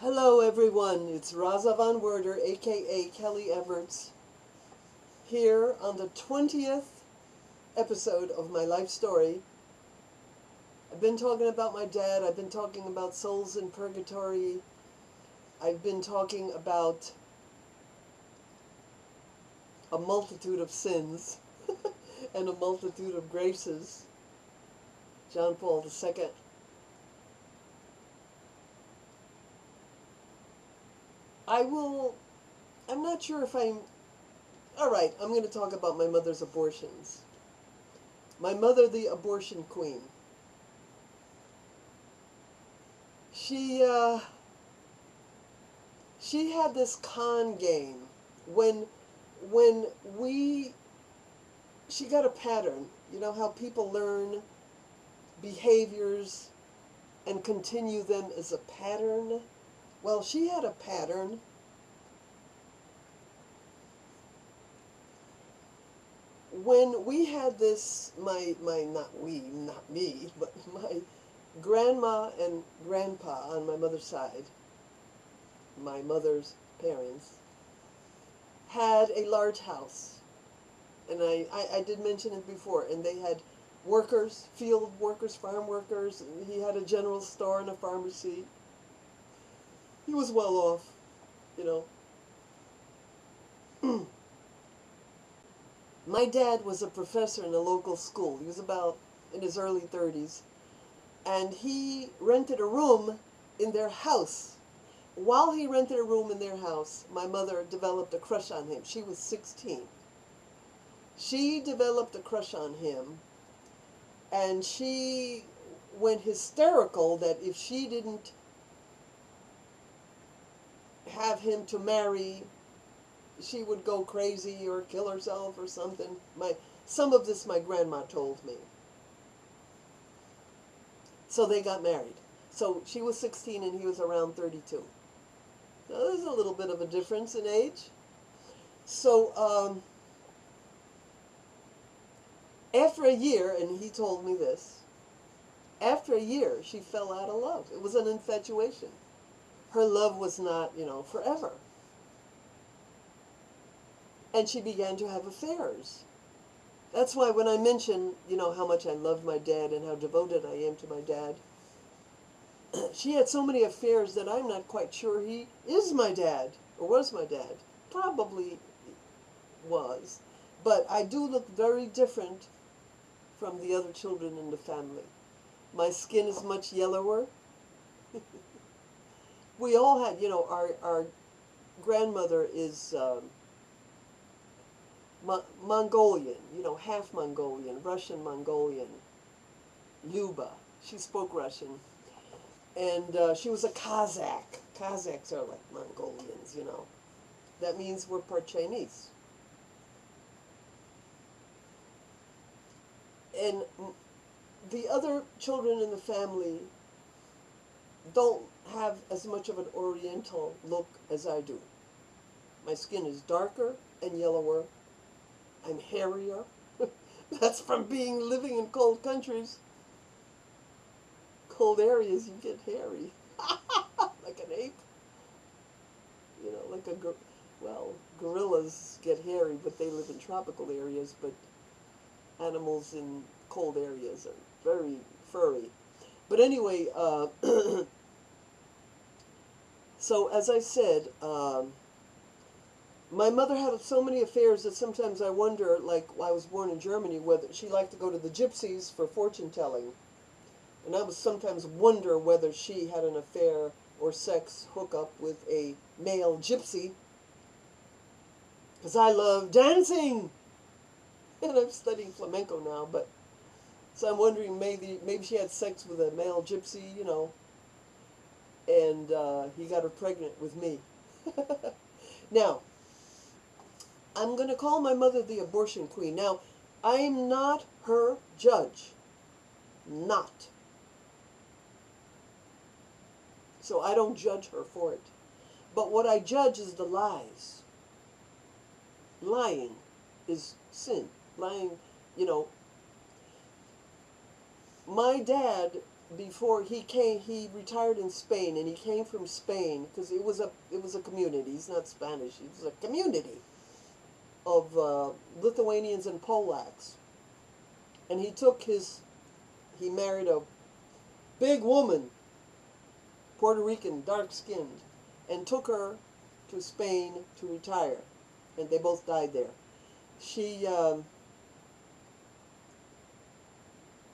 Hello everyone, it's Raza Von Werder, aka Kelly Everts, here on the 20th episode of my life story. I've been talking about my dad, I've been talking about souls in purgatory, I've been talking about a multitude of sins and a multitude of graces. John Paul II. I'm not sure if alright, I'm going to talk about my mother's abortions. My mother, the abortion queen. She had this con game when she got a pattern. You know how people learn behaviors and continue them as a pattern? Well, she had a pattern. When we had this, not me, but my grandma and grandpa on my mother's side, my mother's parents, had a large house. And I did mention it before, and they had workers, field workers, farm workers, and he had a general store and a pharmacy. He was well off, you know. My dad was a professor in a local school. He was about in his early 30s. And he rented a room in their house. While he rented a room in their house, my mother developed a crush on him. She was 16. She developed a crush on him. And she went hysterical that if she didn't have him to marry, she would go crazy or kill herself or something. Some of this my grandma told me. So they got married. So she was 16 and he was around 32. Now there's a little bit of a difference in age. So after a year, and he told me this, after a year she fell out of love. It was an infatuation. Her love was not, forever. And she began to have affairs. That's why when I mention, how much I love my dad and how devoted I am to my dad, she had so many affairs that I'm not quite sure he is my dad, or was my dad. Probably was. But I do look very different from the other children in the family. My skin is much yellower. We all had, our grandmother is Mongolian, half Mongolian, Russian Mongolian, Luba. She spoke Russian. And she was a Kazakh. Kazakhs are like Mongolians, That means we're part Chinese. And the other children in the family don't have as much of an oriental look as I do. My skin is darker and yellower. I'm hairier. That's from living in cold countries. Cold areas, you get hairy. Like an ape. Gorillas get hairy, but they live in tropical areas, but animals in cold areas are very furry. But anyway, so as I said, my mother had so many affairs that sometimes I wonder, like I was born in Germany, whether she liked to go to the gypsies for fortune telling. And I would sometimes wonder whether she had an affair or sex hookup with a male gypsy. Because I love dancing! And I'm studying flamenco now, but so I'm wondering maybe she had sex with a male gypsy, and he got her pregnant with me. Now, I'm going to call my mother the abortion queen. Now, I'm not her judge. Not. So I don't judge her for it. But what I judge is the lies. Lying is sin. Lying, my dad before he retired in Spain, and he came from Spain because it was a community. He's not Spanish. It was a community of Lithuanians and Polacks, and he married a big woman, Puerto Rican, dark skinned, and took her to Spain to retire, and they both died there. She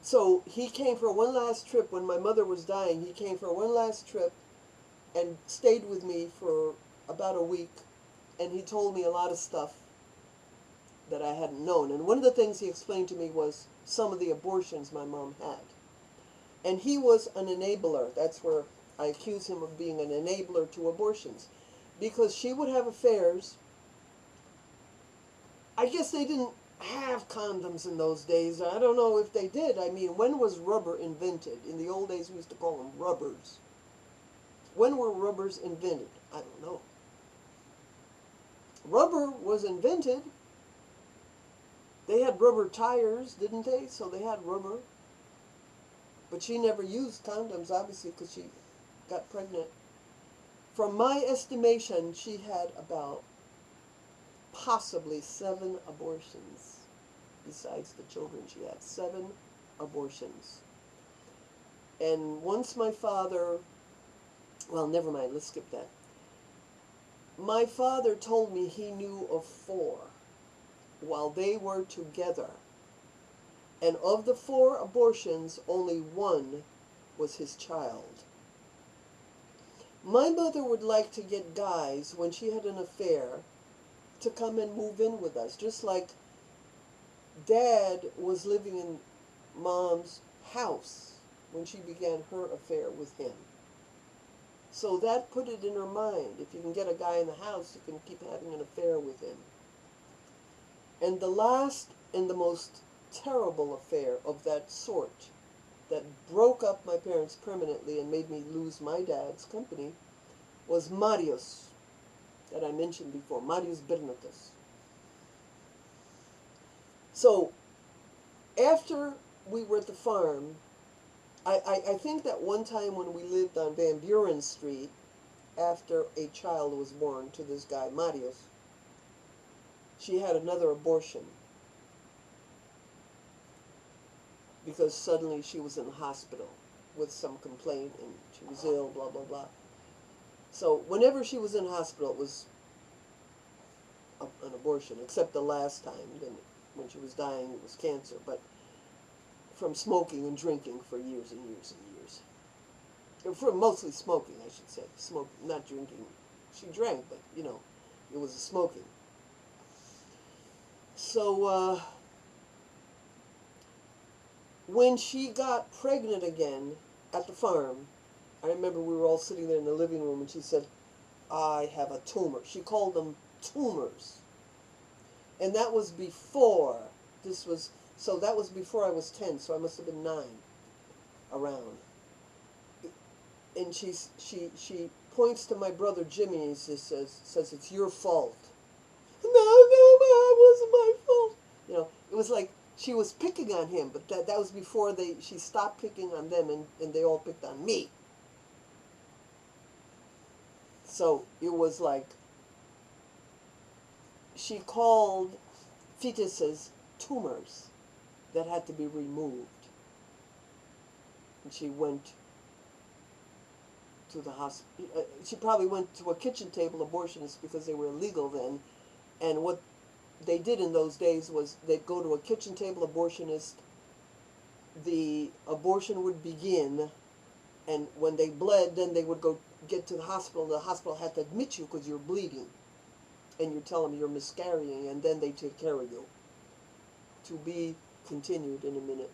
So he came for one last trip when my mother was dying. He came for one last trip and stayed with me for about a week, and he told me a lot of stuff that I hadn't known. And one of the things he explained to me was some of the abortions my mom had. And he was an enabler. That's where I accuse him of being an enabler to abortions, because she would have affairs. I guess they didn't have condoms in those days. I don't know if they did. I mean, when was rubber invented? In the old days, we used to call them rubbers. When were rubbers invented? I don't know. Rubber was invented. They had rubber tires, didn't they? So they had rubber. But she never used condoms, obviously, because she got pregnant. From my estimation, she had about possibly 7 abortions. Besides the children she had, 7 abortions. And once my father, well, never mind, let's skip that. My father told me he knew of 4 while they were together. And of the 4 abortions, only 1 was his child. My mother would like to get guys, when she had an affair, to come and move in with us, just like Dad was living in Mom's house when she began her affair with him. So that put it in her mind. If you can get a guy in the house, you can keep having an affair with him. And the last and the most terrible affair of that sort, that broke up my parents permanently and made me lose my dad's company, was Marius, that I mentioned before, Marius Bernatus. So, after we were at the farm, I think that one time when we lived on Van Buren Street, after a child was born to this guy, Marius, she had another abortion. Because suddenly she was in the hospital with some complaint and she was ill, blah, blah, blah. So whenever she was in hospital, it was an abortion, except the last time. Then when she was dying, it was cancer. But from smoking and drinking for years and years and years. For mostly smoking, I should say. Smoking, not drinking. She drank, but, you know, it was a smoking. So, when she got pregnant again at the farm, I remember we were all sitting there in the living room, and she said, I have a tumor. She called them tumors. And that was before, so that was before I was 10, so I must have been 9 around. And she points to my brother Jimmy, and she says, it's your fault. No, it wasn't my fault. You know, it was like she was picking on him, but that was before she stopped picking on them, and they all picked on me. So it was like she called fetuses tumors that had to be removed. And she went to the hospital. She probably went to a kitchen table abortionist because they were illegal then. And what they did in those days was they'd go to a kitchen table abortionist, the abortion would begin, and when they bled, then they would go get to the hospital, and the hospital had to admit you because you're bleeding. And you tell them you're miscarrying, and then they take care of you. To be continued in a minute.